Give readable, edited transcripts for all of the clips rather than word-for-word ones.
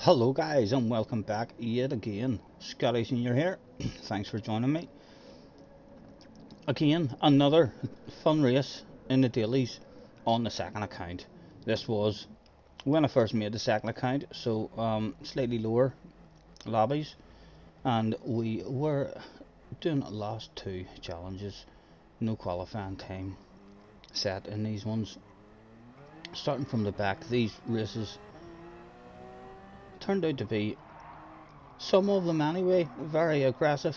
Hello guys and welcome back yet again. Scottie Senior here. Thanks for joining me. Again, another fun race in the dailies on the second account. This was when I first made the second account, so slightly lower lobbies, and we were doing the last two challenges. No qualifying time set in these ones. Starting from the back, these races turned out to be, some of them anyway, very aggressive.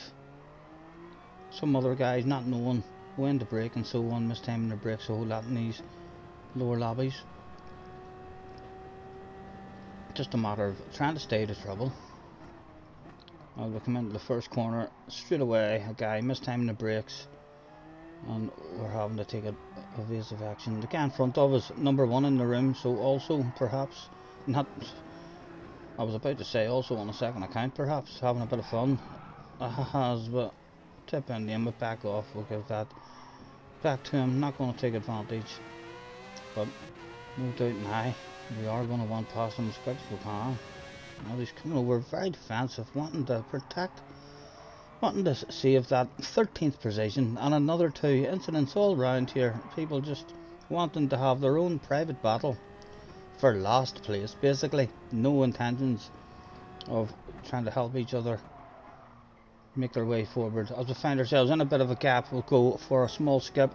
Some other guys not knowing when to brake and so on, mistiming their brakes a whole lot in these lower lobbies. Just a matter of trying to stay out of trouble. As we come into the first corner, straight away a guy mistiming the brakes and we're having to take evasive action. The guy in front of us, number one in the room, so also perhaps not, I was about to say also on a second account, perhaps having a bit of fun. But tip in the end, but back off. We'll give that back to him. Not going to take advantage, but no doubt now we are going to want past him as quick as we can. Now he's coming over very defensive, wanting to protect, wanting to save that 13th position, and another two incidents all round here. People just wanting to have their own private battle for last place, basically. No intentions of trying to help each other make their way forward. As we find ourselves in a bit of a gap, we'll go for a small skip.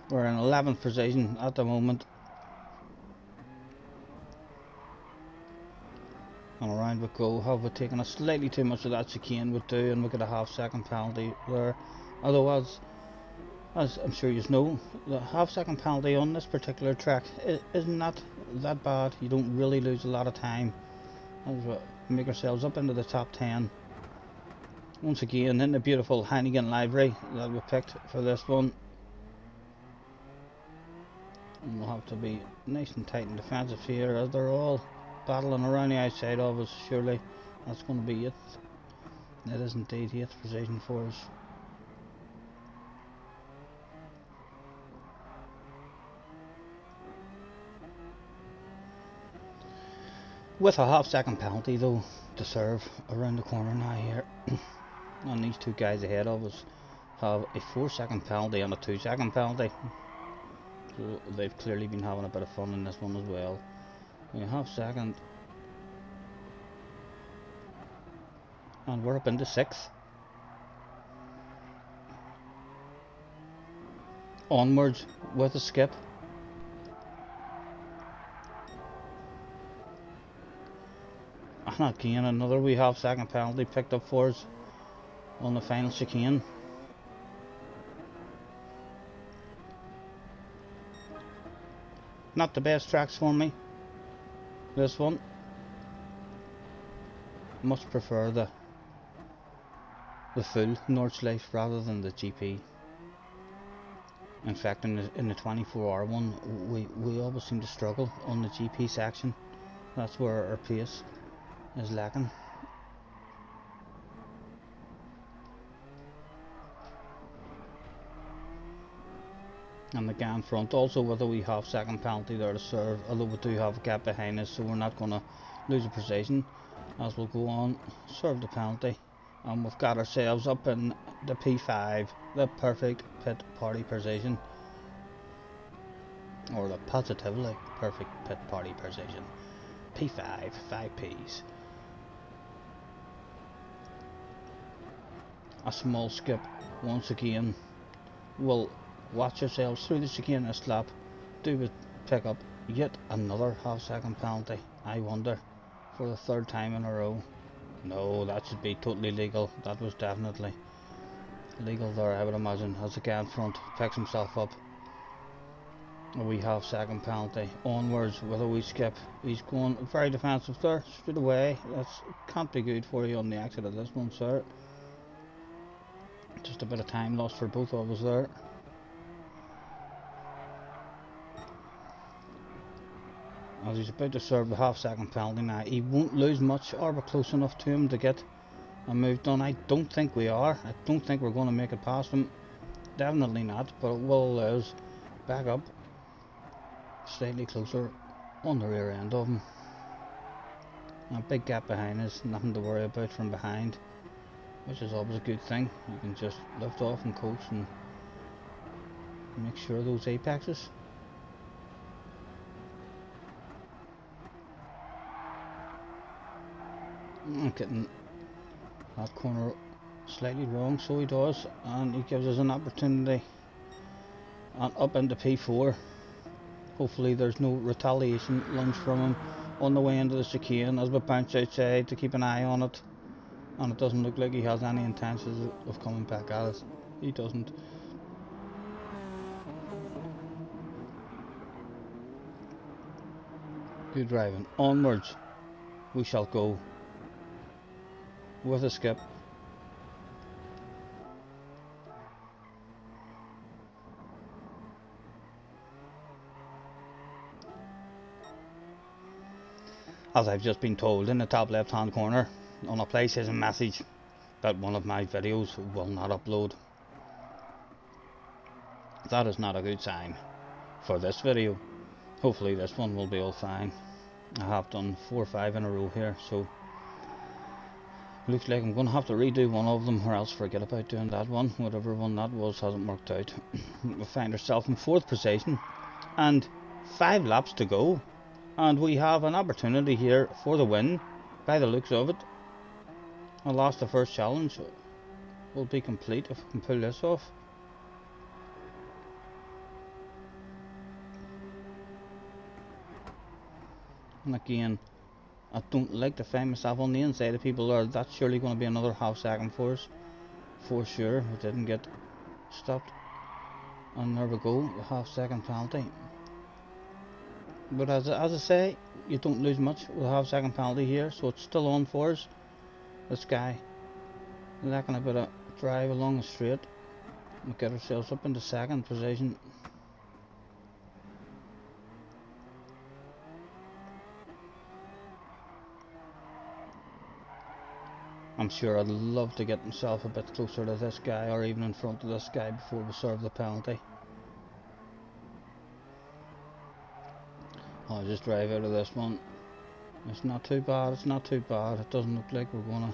We're in 11th position at the moment, and around we go. Have we taken a slightly too much of that chicane would do, and we get a half-second penalty there. Although as I'm sure you know, the half-second penalty on this particular track is not that bad. You don't really lose a lot of time as we make ourselves up into the top 10. Once again in the beautiful Heineken livery that we picked for this one. And we'll have to be nice and tight and defensive here as they're all battling around the outside of us. Surely that's going to be it. It is indeed 8th position for us. With a half-second penalty though to serve around the corner now here. And these two guys ahead of us have a 4-second penalty and a 2-second penalty. So they've clearly been having a bit of fun in this one as well. A half-second, and we're up into 6th. Onwards with a skip. And again another wee half-second penalty picked up for us on the final chicane. Not the best tracks for me, this one. Much prefer the full Nordschleife rather than the GP. In fact, in the 24-hour one, we always seem to struggle on the GP section. That's where our pace is lacking. And the guy in front also with a wee half-second penalty there to serve, although we do have a gap behind us, so we're not going to lose a position as we'll go on, serve the penalty, and we've got ourselves up in the P5, the perfect pit party position, or the positively perfect pit party position. P5, 5 Ps. A small skip once again. We'll watch yourselves through the chicane and slap. Do we pick up yet another half-second penalty? I wonder, for the 3rd time in a row. No, that should be totally legal. That was definitely legal there, I would imagine, as the guy in front picks himself up. A wee half-second penalty. Onwards with a wee skip. He's going very defensive there, straight away. That can't be good for you on the exit of this one, sir. Just a bit of time lost for both of us there. As he's about to serve the half-second penalty now, he won't lose much. Are we close enough to him to get a move done? I don't think we are. I don't think we're going to make it past him. Definitely not, but it will allow us back up slightly closer on the rear end of him. A big gap behind us, nothing to worry about from behind, which is always a good thing. You can just lift off and coast and make sure those apexes. I'm getting that corner slightly wrong, so he does, and he gives us an opportunity and up into P4. Hopefully there's no retaliation lunge from him on the way into the chicane as we bounce outside to keep an eye on it, and it doesn't look like he has any intentions of coming back at us. He doesn't. Good driving. Onwards we shall go with a skip. As I've just been told, in the top left hand corner on a PlayStation message that one of my videos will not upload. That is not a good sign for this video. Hopefully this one will be all fine. I have done 4 or 5 in a row here, so looks like I'm going to have to redo one of them, or else forget about doing that one. Whatever one that was hasn't worked out. We find ourselves in 4th position and 5 laps to go, and we have an opportunity here for the win by the looks of it. I lost the first challenge. Will be complete if we can pull this off. And again, I don't like to find myself on the inside of people there. That's surely going to be another half second for us, for sure. We didn't get stopped, and there we go, the half second penalty. But as I say, you don't lose much with a half second penalty here, so it's still on for us. This guy lacking a bit of drive along the straight. We get ourselves up into 2nd position. I'm sure I'd love to get myself a bit closer to this guy, or even in front of this guy, before we serve the penalty. I'll just drive out of this one. It's not too bad, it's not too bad. It doesn't look like we're going to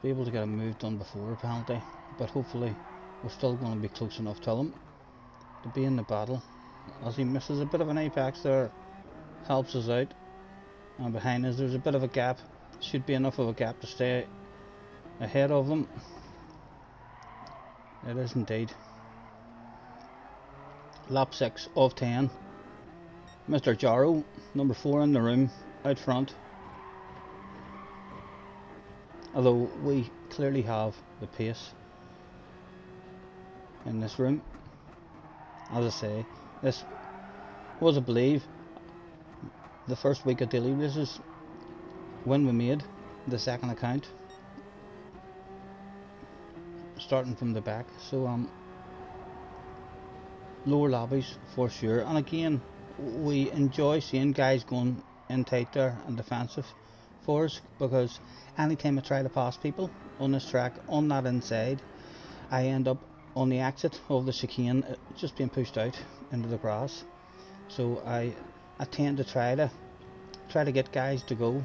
be able to get a move done before a penalty, but hopefully we're still going to be close enough to him to be in the battle. As he misses a bit of an apex there, helps us out. And behind us there's a bit of a gap. Should be enough of a gap to stay ahead of them. It is indeed. Lap 6 of 10. Mr. Jarrow, number 4 in the room, out front. Although we clearly have the pace in this room. As I say, this was, I believe, the first week of daily races when we made the second account, starting from the back. So lower lobbies for sure, and again we enjoy seeing guys going in tight there and defensive for us, because anytime I try to pass people on this track on that inside, I end up on the exit of the chicane just being pushed out into the grass. So I tend to try to get guys to go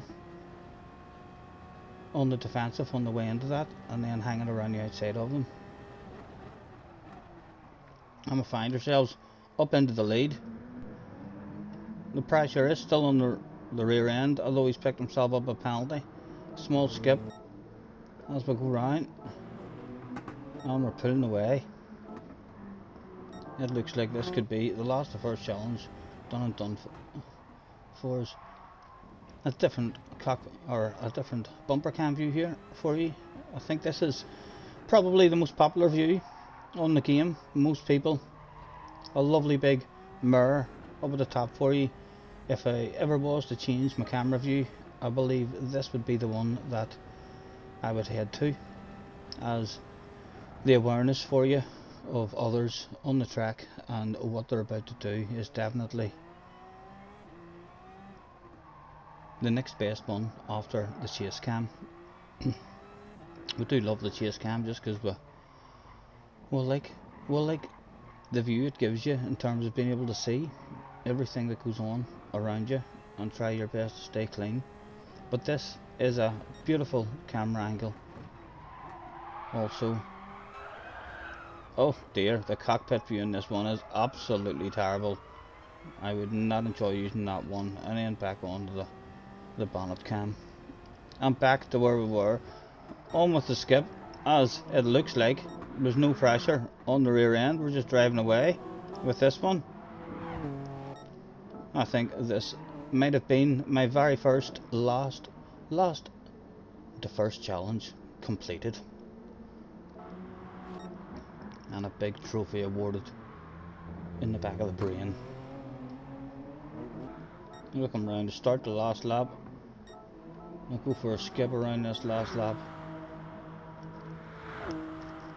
on the defensive on the way into that, and then hanging around the outside of them. And we find ourselves up into the lead. The pressure is still on the rear end, although he's picked himself up a penalty. Small skip as we go round, and we're pulling away. It looks like this could be the last of first challenge, done and done for us. A different a different bumper cam view here for you. I think this is probably the most popular view on the game. Most people, a lovely big mirror up at the top for you. If I ever was to change my camera view, I believe this would be the one that I would head to, as the awareness for you of others on the track and what they're about to do is definitely the next best one after the chase cam. We do love the chase cam just because we'll like the view it gives you in terms of being able to see everything that goes on around you and try your best to stay clean. But this is a beautiful camera angle. Also, oh dear, the cockpit view in this one is absolutely terrible. I would not enjoy using that one. And then back onto the bonnet cam. And back to where we were, on with the skip, as it looks like there's no pressure on the rear end. We're just driving away with this one. I think this might have been my very first the first challenge completed, and a big trophy awarded in the back of the brain. Looking around to start the last lap. I'll go for a skip around this last lap.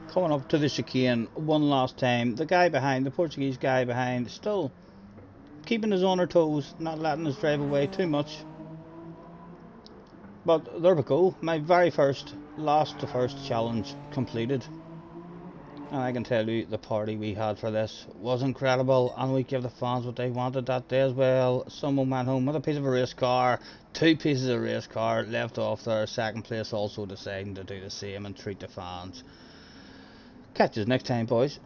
Coming up to the chicane one last time. The guy behind, the Portuguese guy behind, still keeping us on our toes, not letting us drive away too much. But there we go, my very first, the first challenge completed. And I can tell you, the party we had for this was incredible, and we gave the fans what they wanted that day as well. Someone went home with a piece of a race car, 2 pieces of race car left off there. Second place also deciding to do the same and treat the fans. Catch us next time, boys.